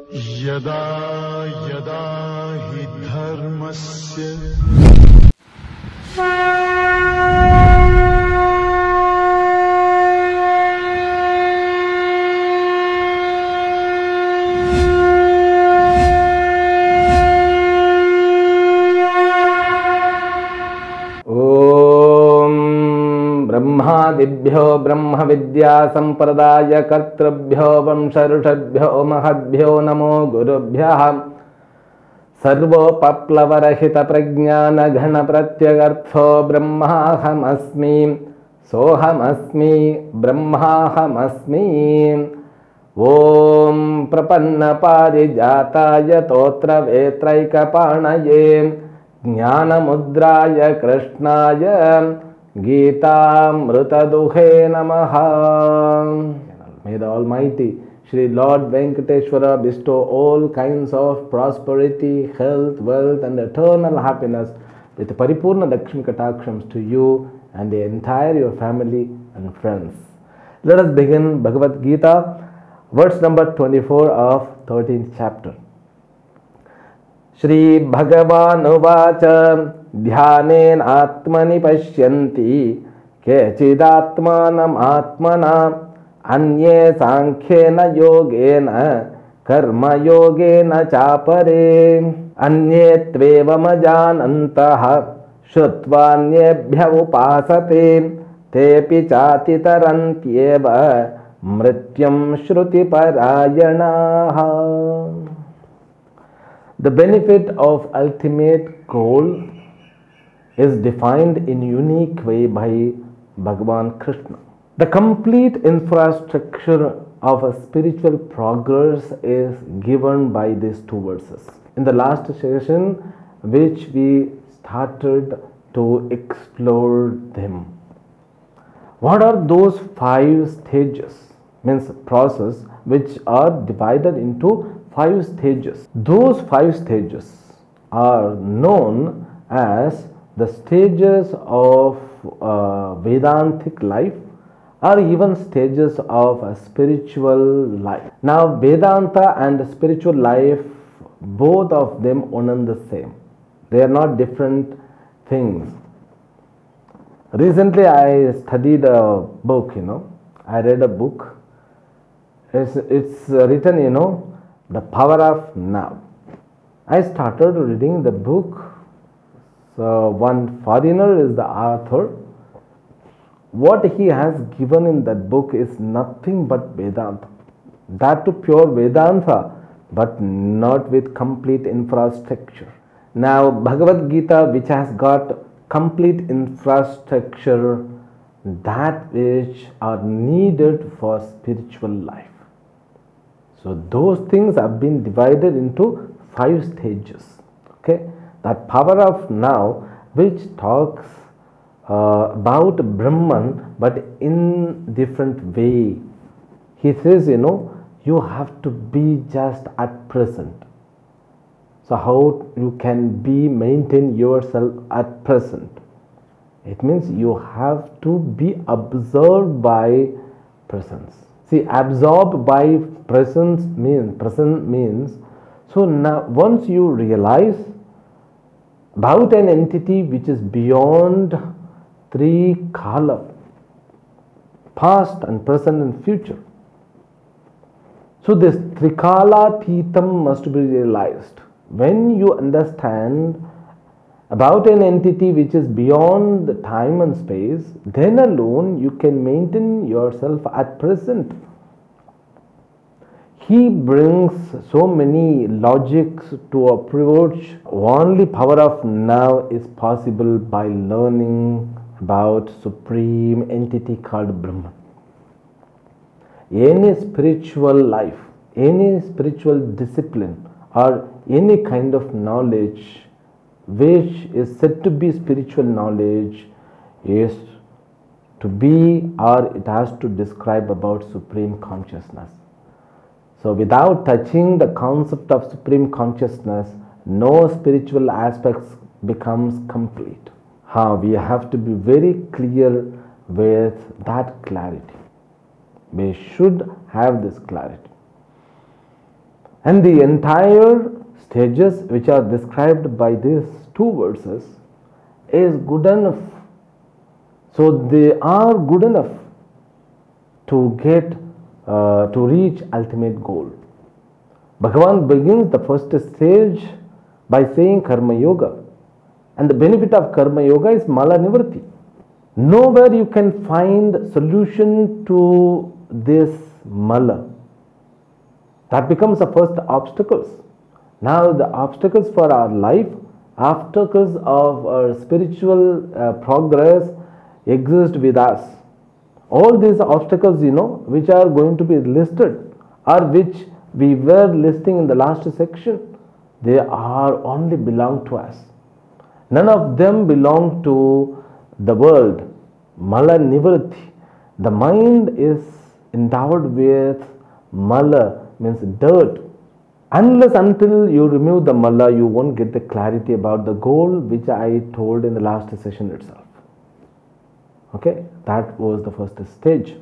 यदा यदा हि धर्मस्य ब्रह्मादिभ्यो ब्रह्म विद्या संप्रदाय कर्तृभ्यो वंश ऋषभ्यो महद्भ्यो नमो गुरुभ्यः सर्वोपप्लवरहित प्रज्ञान घन प्रत्यगर्थो ब्रह्माहमस्मि सोहमस्मि ब्रह्माहमस्मि। ओम प्रपन्न पारिजाताय तोत्र वेत्रैकपाणये ज्ञानमुद्राय कृष्णाय गीतामृतदुहे नमः। May the Almighty Shri Lord Venkateshwara bestow all kinds of prosperity, health, wealth and eternal happiness with Paripurna Lakshmi Katakshams to you and the entire your family and friends. Let us begin Bhagavad Gita, verse number 24 of 13th chapter. Shri Bhagavan Uvacha ध्यानेन आत्मनि पश्यन्ति केचिदात्मानम् आत्मना अन्ये सांख्येन योगेन कर्मयोगेन चापरे अन्ये त्वेवमजानन्तः श्रुत्वान्येभ्य उपासते तेऽपि चातितरन्त्येव मृत्युं श्रुतिपरायणाः. The benefit of ultimate goal is defined in unique way by Bhagavan Krishna. The complete infrastructure of a spiritual progress is given by these two verses. In the last session, which we started to explore them. What are those 5 stages? Means process which are divided into 5 stages. Those 5 stages are known as the stages of Vedantic life or even stages of a spiritual life. Now Vedanta and spiritual life, both of them one and the same. They are not different things. Recently I studied a book, I read a book. It's written, The Power of Now. I started reading the book. So one foreigner is the author. What he has given in that book is nothing but Vedanta. That to pure Vedanta, but not with complete infrastructure. Now Bhagavad Gita, which has got complete infrastructure, that which are needed for spiritual life. So those things have been divided into 5 stages. Okay, that power of now, which talks about Brahman, but in different way. He says, you have to be just at present. So how you can maintain yourself at present? It means you have to be absorbed by presence. See, absorbed by present means, so now once you realize about an entity which is beyond 3 kala, past and present and future. So this Trikala Thitam must be realized. When you understand about an entity which is beyond the time and space, then alone you can maintain yourself at present. He brings so many logics to approach. Only power of now is possible by learning about supreme entity called Brahman. Any spiritual life, any spiritual discipline or any kind of knowledge which is said to be spiritual knowledge is to be, or it has to describe about supreme consciousness. So without touching the concept of supreme consciousness, no spiritual aspects becomes complete. We have to be very clear with that clarity. We should have this clarity. And the entire stages which are described by these two verses is good enough. So they are good enough to get to reach ultimate goal. Bhagavan begins the first stage by saying Karma Yoga, and the benefit of Karma Yoga is Mala Nivritti. Nowhere you can find solution to this Mala. That becomes the first obstacles. Now the obstacles for our life, obstacles of our spiritual progress exist with us. All these obstacles, which are going to be listed, or which we were listing in the last section, they are only belong to us. None of them belong to the world. Mala Nivritti. The mind is endowed with Mala, means dirt. Unless until you remove the Mala, you won't get the clarity about the goal which I told in the last session itself. Okay, that was the first stage.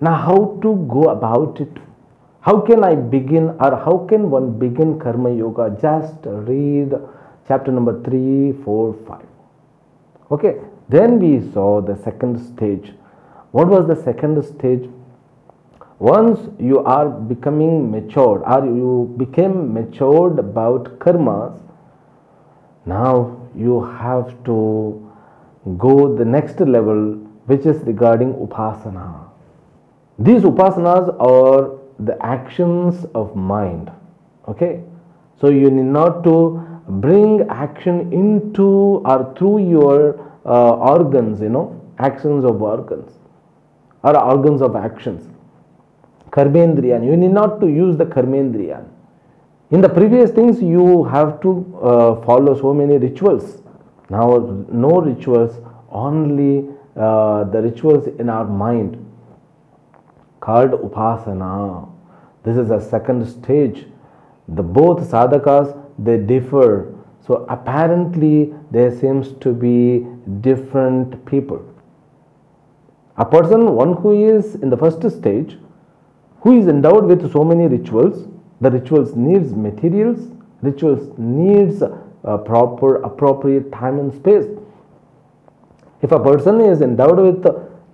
Now, how to go about it? How can I begin, or how can one begin Karma Yoga? Just read chapter number 3, 4, 5. Okay, then we saw the second stage. What was the second stage? Once you are becoming matured, or you became matured about karmas, now you have to go the next level, which is regarding upasana. These upasanas are the actions of mind. Okay, so you need not to bring action into or through your organs, actions of organs or organs of actions. Karmendriyan, you need not to use the karmendriyan. In the previous things, you have to follow so many rituals. Now, no rituals, only the rituals in our mind, called upasana. This is a second stage. The both sadhakas, they differ. So apparently there seems to be different people. A person, one who is in the first stage, who is endowed with so many rituals, the rituals needs materials, rituals needs proper appropriate time and space. If a person is endowed with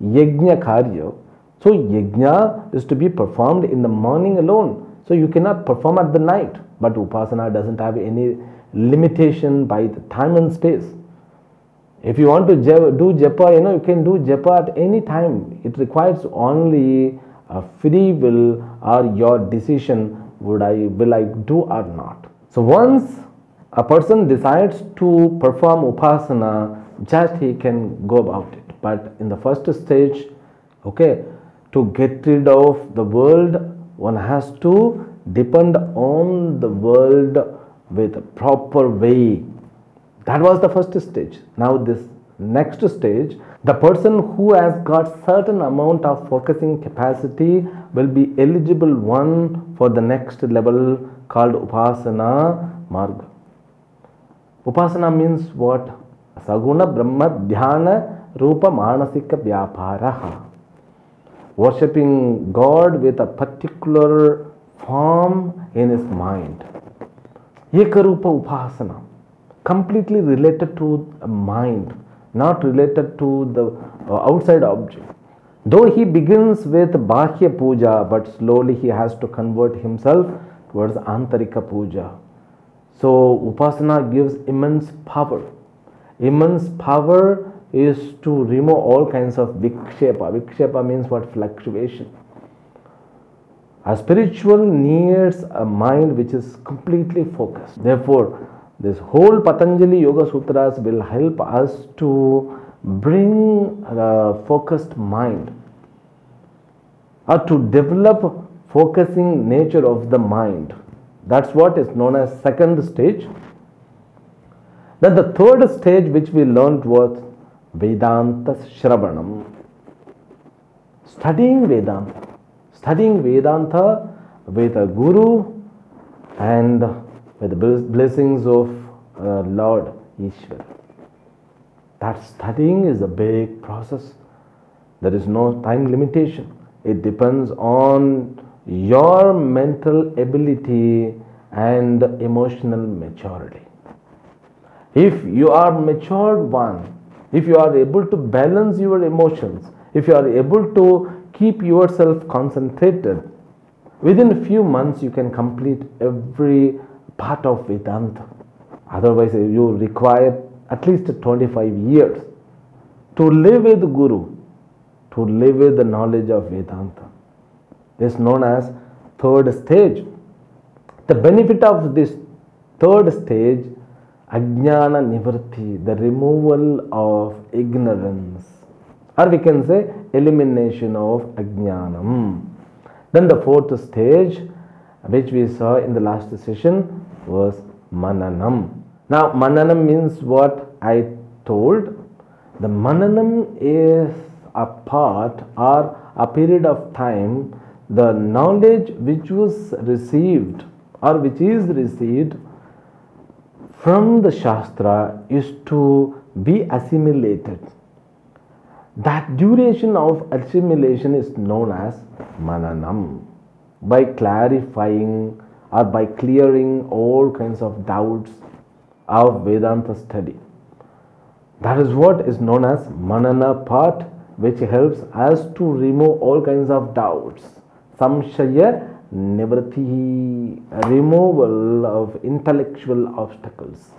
yajna karya, so yajna is to be performed in the morning alone, so you cannot perform at the night. But upasana doesn't have any limitation by the time and space. If you want to do japa, you can do japa at any time. It requires only a free will or your decision, will I do or not. So once a person decides to perform upasana, just he can go about it. But in the first stage, okay, to get rid of the world, one has to depend on the world with a proper way. That was the first stage. Now this next stage, the person who has got certain amount of focusing capacity will be eligible one for the next level called upasana marga. Upasana means what? Saguna Brahma Dhyana Rupa Manasika Vyaparaha. Worshipping God with a particular form in his mind. Ekarupa Upasana. Completely related to mind, not related to the outside object. Though he begins with Bahya Puja, but slowly he has to convert himself towards Antarika Puja. So Upasana gives immense power. Immense power is to remove all kinds of vikshepa. Vikshepa means what? Fluctuation. A spiritual needs a mind which is completely focused. Therefore, this whole Patanjali Yoga Sutras will help us to bring a focused mind, or to develop focusing nature of the mind. That's what is known as second stage. Then the third stage which we learned was Vedanta Shravanam. Studying Vedanta. Studying Vedanta with a guru and with the blessings of Lord Ishvara. That studying is a big process. There is no time limitation. It depends on your mental ability and emotional maturity. If you are matured one, if you are able to balance your emotions, if you are able to keep yourself concentrated, within a few months you can complete every part of Vedanta. Otherwise, you require at least 25 years to live with Guru, to live with the knowledge of Vedanta. This is known as third stage. The benefit of this third stage, Ajnana Nivritti, the removal of ignorance, or we can say elimination of Ajnanam. Then the fourth stage, which we saw in the last session, was Mananam. Now, Mananam means what I told. The Mananam is a part or a period of time, the knowledge which was received or which is received from the Shastra is to be assimilated. That duration of assimilation is known as Mananam. By clarifying or by clearing all kinds of doubts of Vedanta study. That is what is known as Manana part, which helps us to remove all kinds of doubts. Samshaya Nivritti, removal of intellectual obstacles.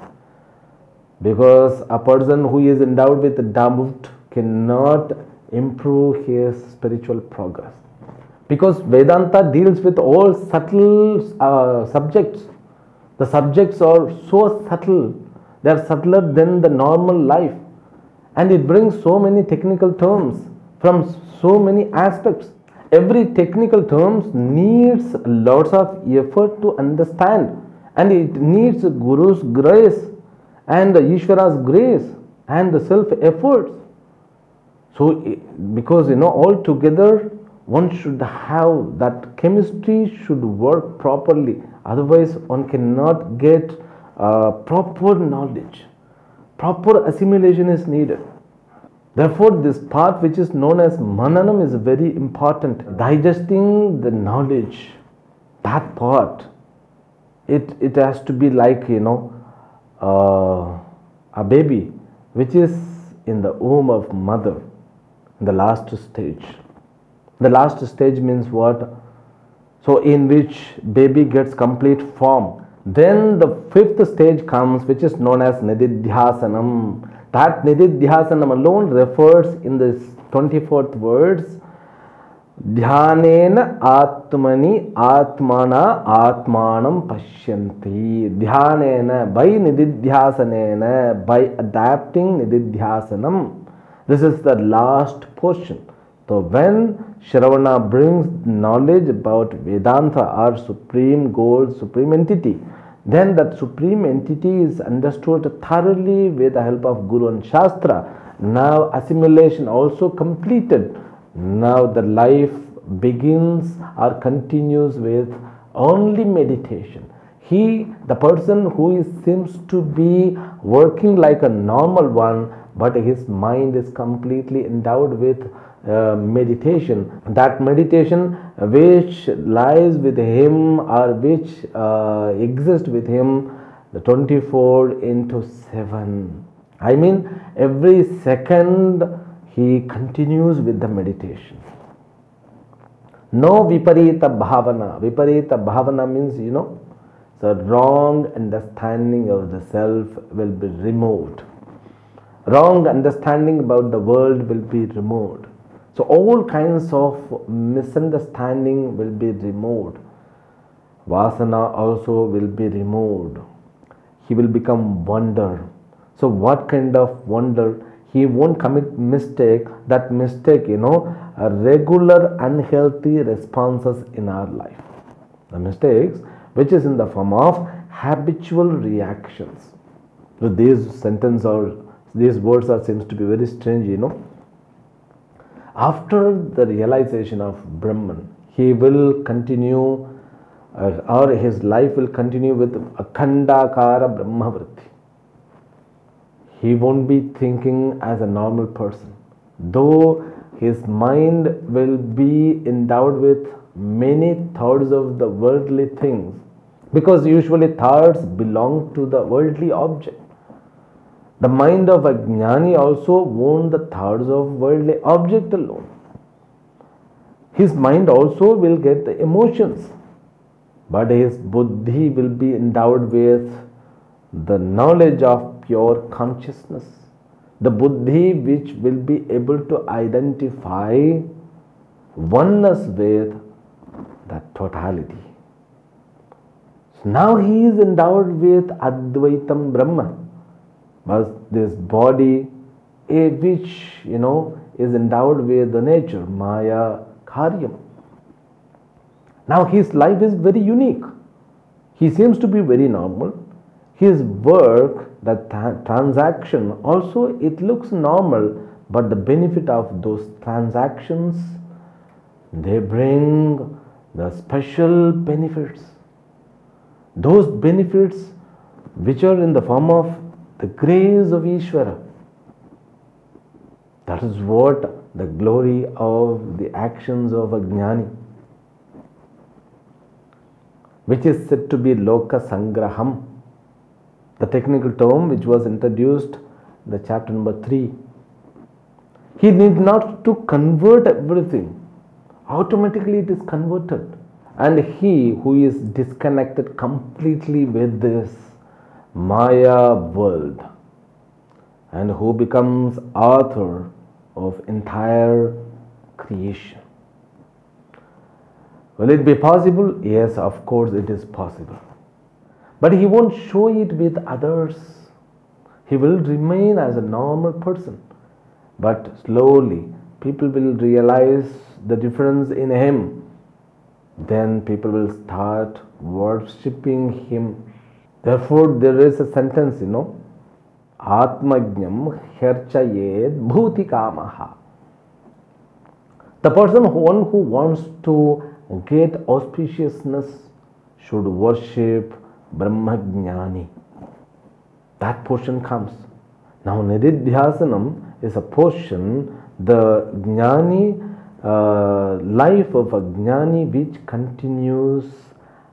Because a person who is endowed with doubt cannot improve his spiritual progress. Because Vedanta deals with all subtle subjects. The subjects are so subtle, they are subtler than the normal life. And it brings so many technical terms from so many aspects. Every technical terms needs lots of effort to understand, and it needs Guru's grace and Ishvara's grace and the self efforts. So, because all together one should have that chemistry should work properly. Otherwise, one cannot get proper knowledge. Proper assimilation is needed. Therefore, this part which is known as Mananam is very important. Digesting the knowledge, that part, it has to be like a baby which is in the womb of mother, in the last stage. The last stage means what? So in which baby gets complete form. Then the fifth stage comes, which is known as Nididhyasanam. That Nididhyasanam alone refers in this 24th words, Dhyanena Atmani Atmana Atmanam Pashyanti. Dhyanena, by Nididhyasanena, by adapting Nididhyasanam. This is the last portion. So when Shravana brings knowledge about Vedanta, our supreme goal, supreme entity, then that supreme entity is understood thoroughly with the help of Guru and Shastra. Now assimilation also completed. Now the life begins or continues with only meditation. The person who seems to be working like a normal one, but his mind is completely endowed with meditation. That meditation which lies with him or which exists with him the 24/7. I mean, every second he continues with the meditation. No viparita bhavana. Viparita bhavana means, the wrong understanding of the self will be removed. Wrong understanding about the world will be removed. So all kinds of misunderstanding will be removed. Vasana also will be removed. He will become wonder. So what kind of wonder? He won't commit mistake. That mistake, regular unhealthy responses in our life. The mistakes which is in the form of habitual reactions. So these words seems to be very strange, After the realization of Brahman, he will continue or his life will continue with Akhandakara Brahmavritti. He won't be thinking as a normal person. Though his mind will be endowed with many thoughts of the worldly things, because usually thoughts belong to the worldly object. The mind of a jnani also won't the thoughts of worldly object alone. His mind also will get the emotions, but his buddhi will be endowed with the knowledge of pure consciousness, the buddhi which will be able to identify oneness with the totality. So now he is endowed with Advaitam Brahman, but this body which is endowed with the nature, Maya Karyam. Now his life is very unique. He seems to be very normal. His work, the transaction also, it looks normal, but the benefit of those transactions, they bring the special benefits. Those benefits which are in the form of the grace of Ishvara. That is what the glory of the actions of a jnani, which is said to be Loka Sangraham, the technical term which was introduced in the chapter number 3. He need not to convert everything. Automatically it is converted. And he who is disconnected completely with this Maya world and who becomes author of entire creation. Will it be possible? Yes, of course it is possible. But he won't show it with others. He will remain as a normal person. But slowly people will realize the difference in him. Then people will start worshipping him. Therefore, there is a sentence, Atmajnam herchayed bhutikamaha. The person who wants to get auspiciousness should worship Brahmajnani. That portion comes. Now, Nididhyasanam is a portion, the jnani, life of a jnani which continues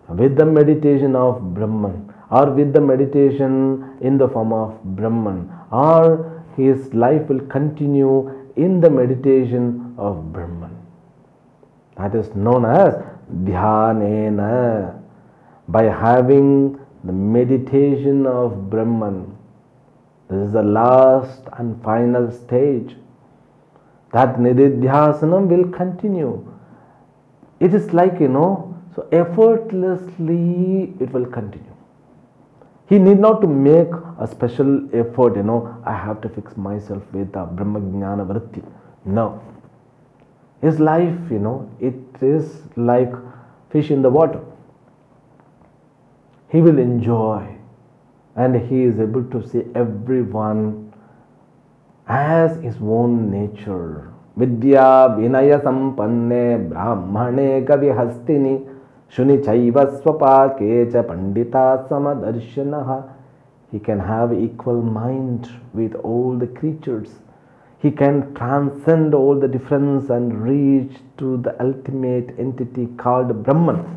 with the meditation of Brahman, or with the meditation in the form of Brahman, or his life will continue in the meditation of Brahman. That is known as Dhyanena. By having the meditation of Brahman, this is the last and final stage. That Nididhyasanam will continue. It is like, so effortlessly it will continue. He need not to make a special effort, I have to fix myself with a Brahmajnana Vritti. No. His life, it is like fish in the water. He will enjoy, and he is able to see everyone as his own nature. Vidya vinaya sampanne brahmane kavi hastini shuni chaiva swapakecha pandita samadarshanaha. He can have equal mind with all the creatures. He can transcend all the difference and reach to the ultimate entity called Brahman.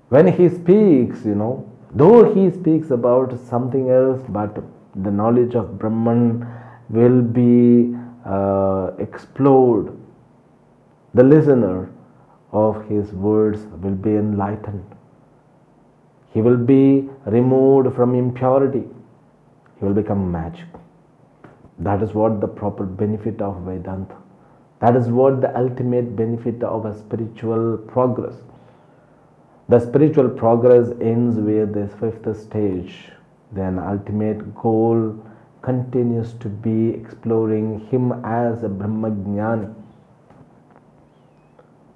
When he speaks, though he speaks about something else, but the knowledge of Brahman will be explored. The listener of his words will be enlightened. He will be removed from impurity. He will become magic. That is what the proper benefit of Vedanta. That is what the ultimate benefit of a spiritual progress. The spiritual progress ends with this fifth stage. Then ultimate goal continues to be exploring him as a Brahmajnani.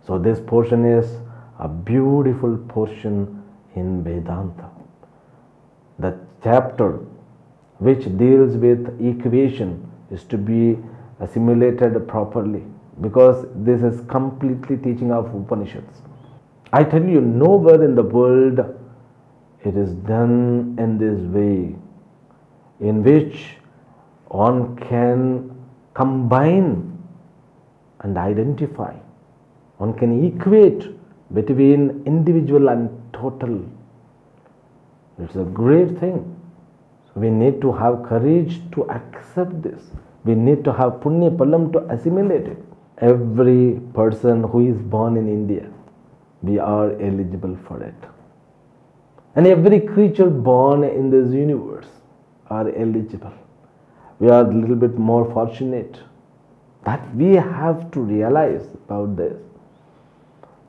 So this portion is a beautiful portion in Vedanta. The chapter which deals with equation is to be assimilated properly, because this is completely teaching of Upanishads. I tell you, nowhere in the world it is done in this way, in which one can combine and identify One can equate between individual and total. It's a great thing. So we need to have courage to accept this. We need to have punya palam to assimilate it. Every person who is born in India, we are eligible for it. And every creature born in this universe are eligible. We are a little bit more fortunate that we have to realize about this.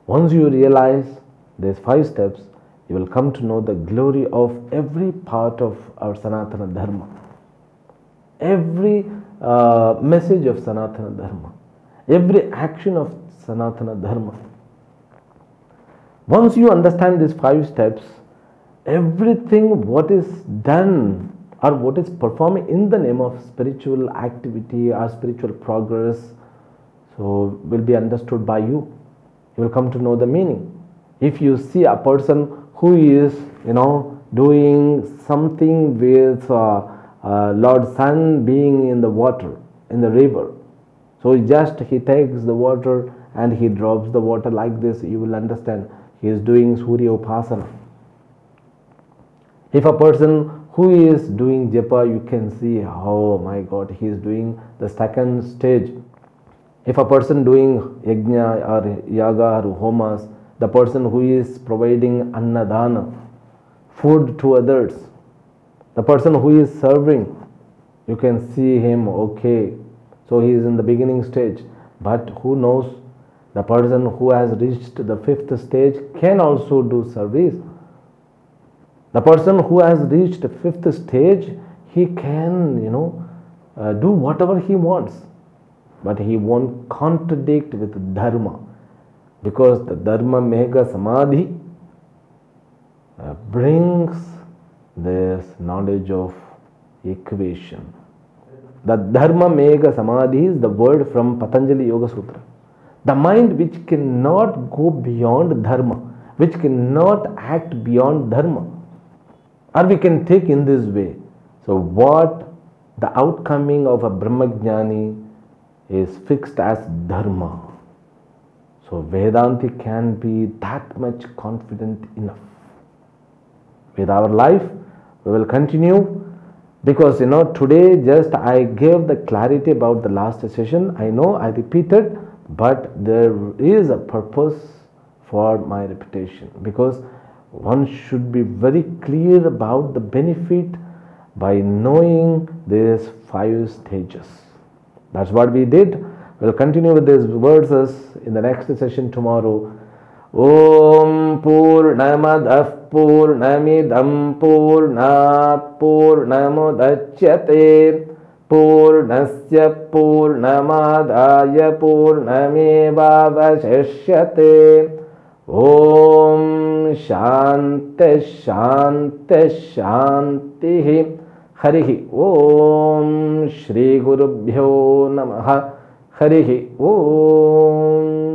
Once you realize these 5 steps, you will come to know the glory of every part of our Sanatana Dharma. Every message of Sanatana Dharma. Every action of Sanatana Dharma. Once you understand these 5 steps, everything what is done or what is performing in the name of spiritual activity or spiritual progress, so will be understood by you. You will come to know the meaning. If you see a person who is, doing something with Lord Sun being in the water, in the river, so he takes the water and he drops the water like this, you will understand he is doing Surya Upasana. If a person who is doing japa, you can see, oh my God, he is doing the 2nd stage. If a person doing yajna or yaga or homas, the person who is providing annadana, food to others, the person who is serving, you can see him, okay, so he is in the beginning stage. But who knows, the person who has reached the 5th stage can also do service. The person who has reached the 5th stage, he can, do whatever he wants. But he won't contradict with dharma. Because the dharma mega samadhi brings this knowledge of equation. The dharma mega samadhi is the word from Patanjali Yoga Sutra. The mind which cannot go beyond dharma, which cannot act beyond dharma. Or we can take in this way. So what the outcoming of a Brahmajnani is fixed as dharma. So Vedanti can be that much confident enough. With our life, we will continue because today just I gave the clarity about the last session. I know I repeated, but there is a purpose for my repetition because one should be very clear about the benefit by knowing these 5 stages. That's what we did. We'll continue with these verses in the next session tomorrow. Om Purnamadah Purnamidam Purnat Purnamudachyate Purnasya Purnamadaya Purnamevavashishyate. Om Shanti Shanti Shanti. Harihi Om Shri Gurubhyo Namaha. Harihi Om.